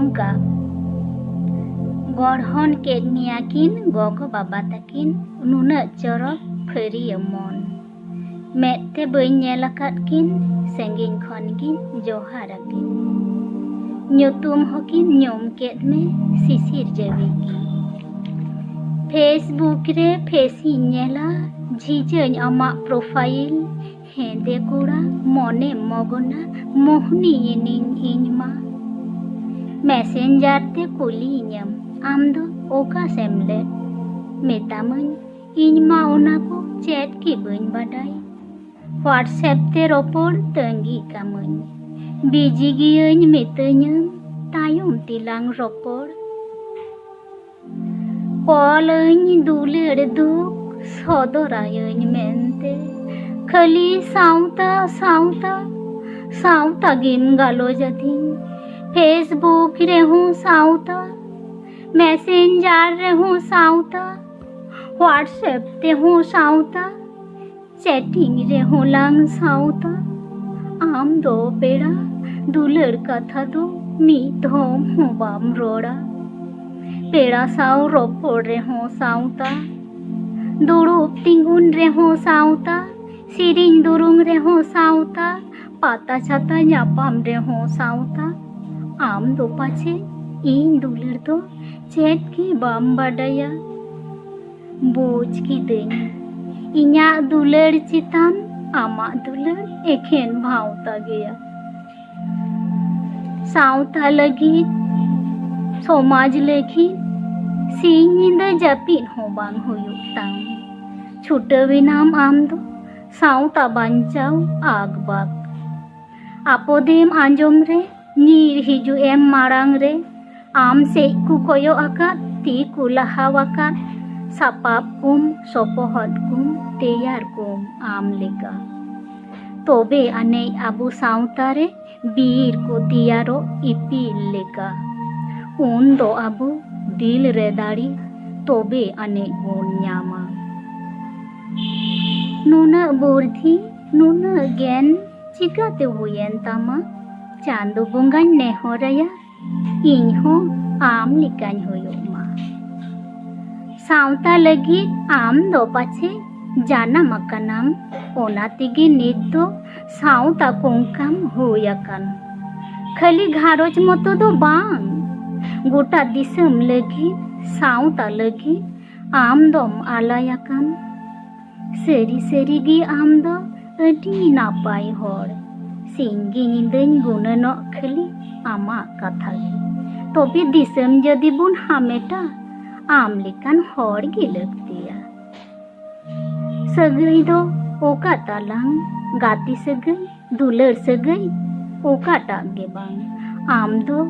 नौका गढ़हन केदमिया किन गगो बाबा ताकिन नुना चरक फरिया मन मेते बई नेलाकात किन सेंगिन खन किन जोहार किन nyutum hokin nyom ket me sisir jawi ki Facebook re fesi nyela jijeny ama profile hende kura mone mogona mohni yening inyma messenger te kuli nyam amdo oka semle metamany inyma ona ko chat ki bain badai WhatsApp te ropor tangi kamany biji giyeun mitanya tayong tilang ropor polañ dulir duk sodorayeun mente khali sauta gin galo jatin Facebook re hu sauta messenger re hu sauta WhatsApp te hu sauta chatting re hu lang sauta आम दो पेड़ा दुलर कथा दो मी धोम हूँ balm रोड़ा पेड़ा साव रोपोड़ रे हो साउता दुड़ूप तिंगुन रे हो साउता सिरिंग दुरुंग रे हो साउता पाता छाता न्यापाम रे हो साउता आम दो पाछे इन दुलर दो चेट की बाम बाडaya बोझ की देन इन्या दुलर चितान आमा दुलर एखेन भावता गया साउता लगी समाज लेखी सिंगिंदा जापिन हो बांग हुयुक तांग छुटवी नाम आम दो साउता बांचाव आग बाग आपोदेम आंजोम रे नीर हिजु एम मारांग रे आम से कु कोयो आका ती कु लहावाका सापाप कुम सोपोहद कुम तेयार कुम आम लेका तोबे अने आबू साउतारे बीर को तियारो इपिल लेका उन दो आबू दिल रे दाड़ी तोबे अने गुण न्यामा नुना बुद्धि नुना ज्ञान चिकाते हुयेन तामा चांदो बुंगान नेहरया इन हो आम लिकान हुयुमा साउता लगी आम दो पाछे जाना मकानाम ओना तिगी नित दो साउता कोंकाम होयाकान खाली घारोज मतो दो बांग गोटा दिसम लगी साउता लगी आम दोम आलायाकान सरी सरी गी आम दो अडी नापाय होर सिंगी निंदन गुननो खाली आमा कथा गी तोबे दिसम जदि बुन हामेटा आम लेकान होर गी लगतिया सगई दो ओका तालांग गाती सगई दुलर सगई ओका टागे बांग आम दो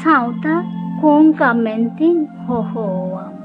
साउता कोंका मेंतिन हो आम